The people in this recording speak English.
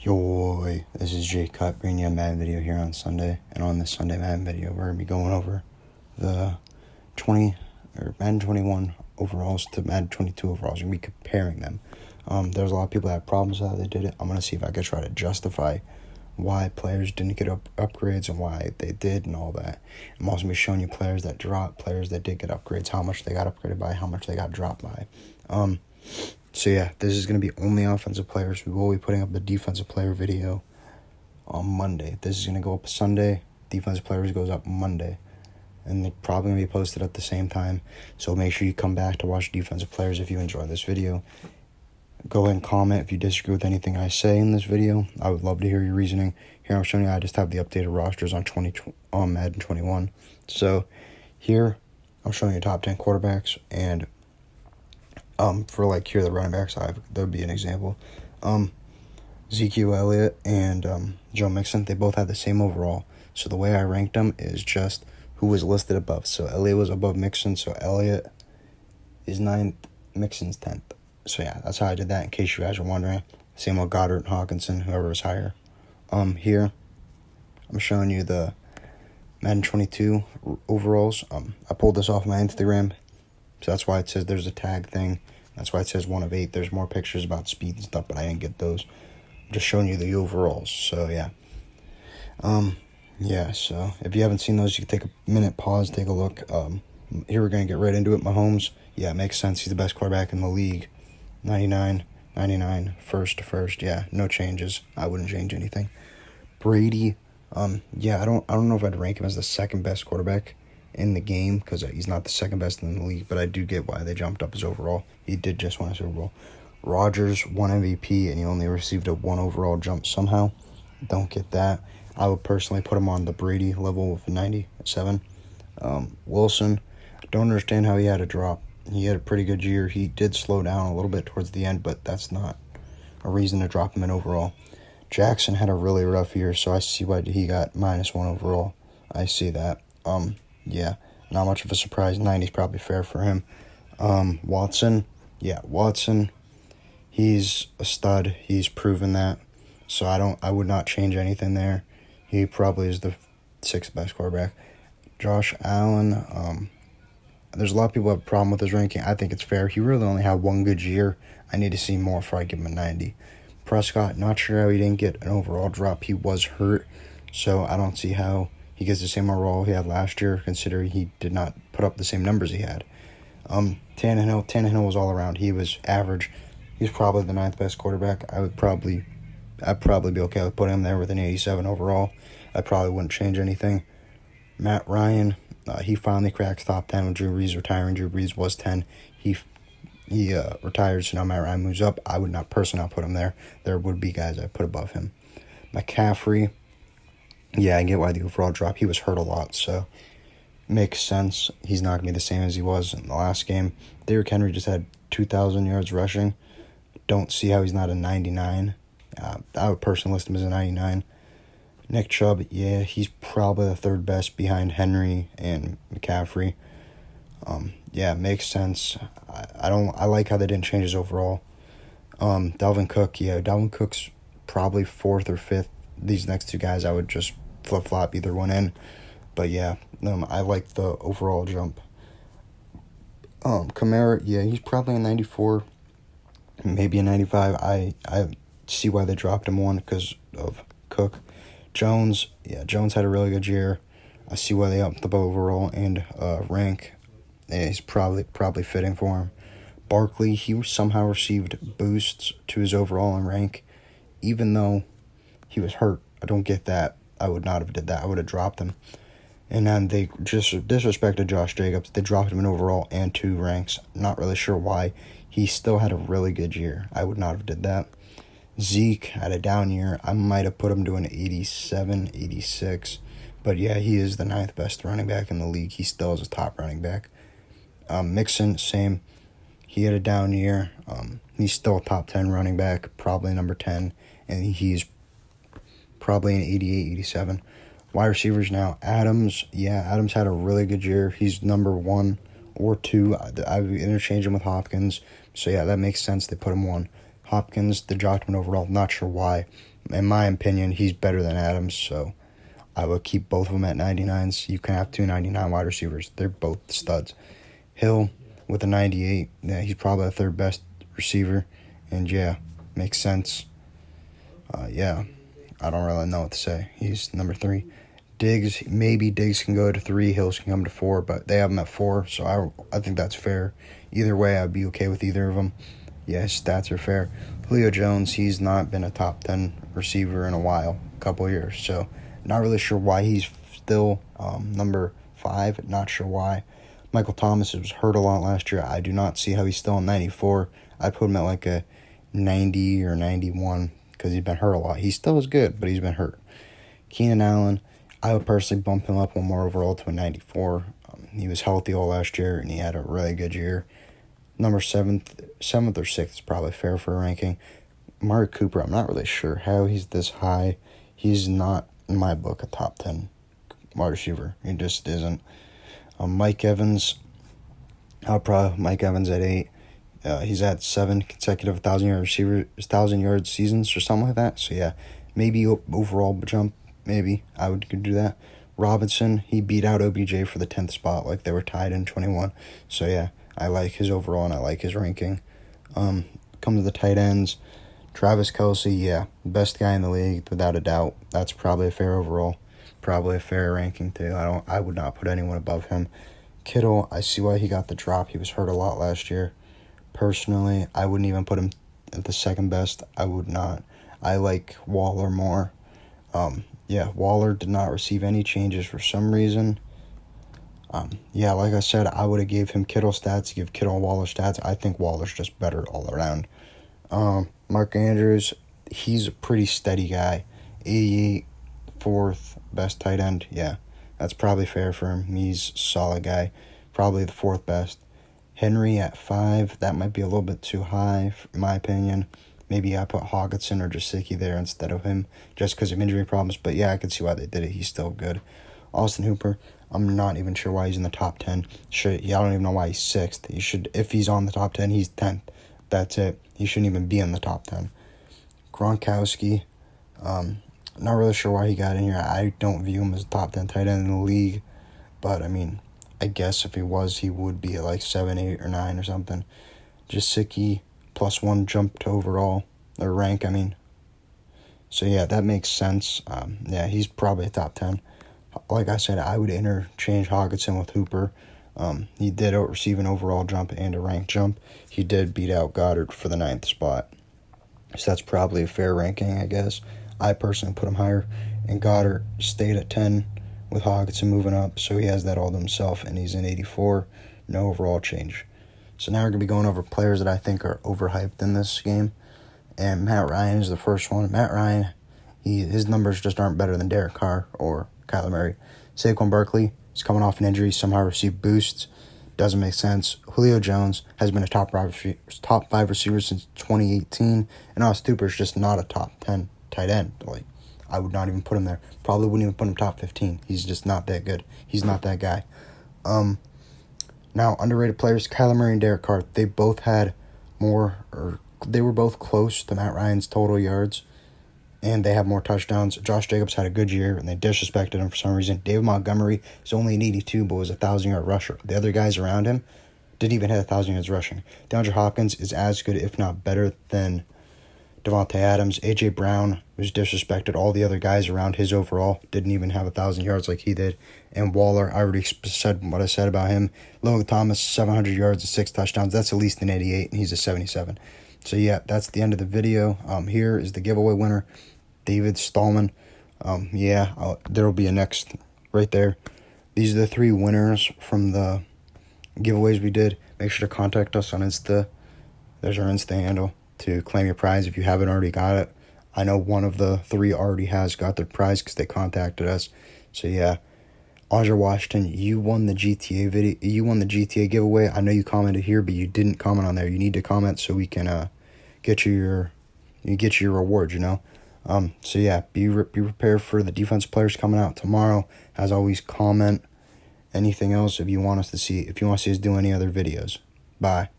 Yo, this is Jay Cut bringing you a Madden video here on Sunday. And on this Sunday Madden video, we're going to be going over the Madden 21 overalls to Madden 22 overalls. We're going to be comparing them. There's a lot of people that have problems with how they did it. I'm going to see if I could try to justify why players didn't get upgrades and why they did and all that. I'm also going to be showing you players that dropped, players that did get upgrades, how much they got upgraded by, how much they got dropped by. So yeah, this is going to be only offensive players. We will be putting up the defensive player video on Monday. This is going to go up Sunday. Defensive players goes up Monday. And they're probably going to be posted at the same time. So make sure you come back to watch defensive players if you enjoy this video. Go ahead and comment if you disagree with anything I say in this video. I would love to hear your reasoning. Here I'm showing you I just have the updated rosters on Madden 21. So here I'm showing you top 10 quarterbacks, and here the running backs, that would be an example. Ezekiel Elliott and Joe Mixon, they both had the same overall. So the way I ranked them is just who was listed above. So Elliott was above Mixon, so Elliott is 9th, Mixon's 10th. So yeah, that's how I did that, in case you guys were wondering. Same with Goddard and Hawkinson, whoever was higher. Here, I'm showing you the Madden 22 overalls. I pulled this off my Instagram, so that's why it says there's a tag thing. That's why it says 1 of 8. There's more pictures about speed and stuff, but I didn't get those. I'm just showing you the overalls, so yeah. So if you haven't seen those, you can take a minute, pause, take a look. Here we're going to get right into it. Mahomes, yeah, it makes sense. He's the best quarterback in the league. 99, first to first. Yeah, no changes. I wouldn't change anything. Brady, I don't know if I'd rank him as the second best quarterback in the game, because he's not the second best in the league, but I do get why they jumped up his overall. He did just win a Super Bowl. Rodgers won MVP, and he only received a 1 overall jump somehow. Don't get that. I would personally put him on the Brady level with 97. Wilson, I don't understand how he had a drop. He had a pretty good year. He did slow down a little bit towards the end, but that's not a reason to drop him in overall. Jackson had a really rough year, so I see why he got -1 overall. I see that. Not much of a surprise. 90 is probably fair for him. Watson, he's a stud. He's proven that. So I would not change anything there. He probably is the 6th best quarterback. Josh Allen, there's a lot of people who have a problem with his ranking. I think it's fair. He really only had 1 good year. I need to see more before I give him a 90. Prescott, not sure how he didn't get an overall drop. He was hurt, so I don't see how he gets the same overall he had last year, considering he did not put up the same numbers he had. Tannehill was all around. He was average. He's probably the 9th best quarterback. I'd probably be okay with putting him there with an 87 overall. I probably wouldn't change anything. Matt Ryan, he finally cracks top 10 with Drew Brees retiring. Drew Brees was 10. He retired, so now Matt Ryan moves up. I would not personally put him there. There would be guys I'd put above him. McCaffrey, yeah, I get why the overall drop. He was hurt a lot, so makes sense. He's not going to be the same as he was in the last game. Derrick Henry just had 2,000 yards rushing. Don't see how he's not a 99. I would personally list him as a 99. Nick Chubb, yeah, he's probably the 3rd best behind Henry and McCaffrey. Makes sense. I like how they didn't change his overall. Dalvin Cook's probably 4th or 5th. These next 2 guys, I would just flip-flop either one in. But yeah, I like the overall jump. Calamari, yeah, he's probably a 94, maybe a 95. I see why they dropped him 1 because of Cook. Jones had a really good year. I see why they upped the overall and rank. Yeah, he's probably fitting for him. Barkley, he somehow received boosts to his overall and rank, even though he was hurt. I don't get that. I would not have did that. I would have dropped him. And then they just disrespected Josh Jacobs. They dropped him in overall and 2 ranks. Not really sure why. He still had a really good year. I would not have did that. Zeke had a down year. I might have put him to an 87, 86. But yeah, he is the 9th best running back in the league. He still is a top running back. Mixon, same. He had a down year. He's still a top 10 running back, probably number 10. And he's probably an 88, 87. Wide receivers now. Adams had a really good year. He's number 1 or 2. I would interchange him with Hopkins. So yeah, that makes sense. They put him 1. Hopkins, the dropped him overall. Not sure why. in my opinion, he's better than Adams, so I would keep both of them at 99s. You can have two 99 wide receivers. They're both studs. Hill with a 98, yeah, he's probably the third best receiver, and yeah, makes sense. Yeah, I don't really know what to say. He's number 3. Diggs, maybe Diggs can go to 3, Hills can come to 4, but they have him at 4, so I think that's fair. Either way, I'd be okay with either of them. Yeah, his stats are fair. Julio Jones, he's not been a top 10 receiver in a while, a couple of years, so not really sure why he's still number 5, not sure why. Michael Thomas was hurt a lot last year. I do not see how he's still in 94. I put him at like a 90 or 91 because he's been hurt a lot. He still is good, but he's been hurt. Keenan Allen, I would personally bump him up one more overall to a 94. He was healthy all last year, and he had a really good year. Number 7th or 6th is probably fair for a ranking. Amari Cooper, I'm not really sure how he's this high. He's not, in my book, a top 10 wide receiver. He just isn't. Mike Evans, I'll probably Mike Evans at 8. He's at 7 consecutive 1,000-yard seasons or something like that. So yeah, maybe overall jump. Maybe I would do that. Robinson, he beat out OBJ for the 10th spot, like they were tied in 21. So yeah, I like his overall and I like his ranking. Come to the tight ends. Travis Kelce, yeah, best guy in the league without a doubt. That's probably a fair overall. Probably a fair ranking too. I would not put anyone above him. Kittle, I see why he got the drop. He was hurt a lot last year. Personally, I wouldn't even put him at the second best. I would not. I like Waller more. Yeah, Waller did not receive any changes for some reason. Yeah, like I said, I would have gave him Kittle stats, give Kittle Waller stats. I think Waller's just better all around. Mark Andrews, he's a pretty steady guy. 88, 4th best tight end. Yeah, that's probably fair for him. He's a solid guy. Probably the 4th best. Henry at 5, that might be a little bit too high, in my opinion. Maybe I put Hawkinson or Gesicki there instead of him just because of injury problems. But yeah, I can see why they did it. He's still good. Austin Hooper, I'm not even sure why he's in the top 10. I don't even know why he's 6th. He should, if he's on the top 10, he's 10th. That's it. He shouldn't even be in the top 10. Gronkowski, not really sure why he got in here. I don't view him as a top 10 tight end in the league. But, I mean, I guess if he was, he would be at like 7, 8, or 9 or something. Gesicki, +1 jump to overall, or rank, I mean. So, yeah, that makes sense. Yeah, he's probably a top 10. Like I said, I would interchange Hawkinson with Hooper. He did receive an overall jump and a rank jump. He did beat out Goddard for the 9th spot. So that's probably a fair ranking, I guess. I personally put him higher. And Goddard stayed at 10 with Hawkinson moving up. So he has that all to himself, and he's in 84. No overall change. So now we're going to be going over players that I think are overhyped in this game. And Matt Ryan is the first one. Matt Ryan, his numbers just aren't better than Derek Carr or Calamari. Saquon Barkley is coming off an injury, somehow received boosts. Doesn't make sense. Julio Jones has been a top 5 receiver since 2018. And Austin Hooper is just not a top 10 tight end. Like, I would not even put him there. Probably wouldn't even put him top 15. He's just not that good. He's not that guy. Now, underrated players, Kyler Murray and Derek Carr, they both had they were both close to Matt Ryan's total yards, and they have more touchdowns. Josh Jacobs had a good year, and they disrespected him for some reason. David Montgomery is only an 82, but was a 1,000-yard rusher. The other guys around him didn't even hit 1,000 yards rushing. DeAndre Hopkins is as good, if not better, than Devontae Adams. A.J. Brown was disrespected. All the other guys around his overall didn't even have 1,000 yards like he did. And Waller, I already said what I said about him. Logan Thomas, 700 yards and 6 touchdowns. That's at least an 88, and he's a 77. So, yeah, that's the end of the video. Here is the giveaway winner, David Stallman. There will be a next right there. These are the 3 winners from the giveaways we did. Make sure to contact us on Insta. There's our Insta handle to claim your prize if you haven't already got it. I know one of the 3 already has got their prize because they contacted us. So, yeah. Audra Washington, you won the GTA video. You won the GTA giveaway. I know you commented here, but you didn't comment on there. You need to comment so we can get you your reward. So yeah, be prepared for the defense players coming out tomorrow. As always, comment anything else if you want us to see. If you want to see us do any other videos. Bye.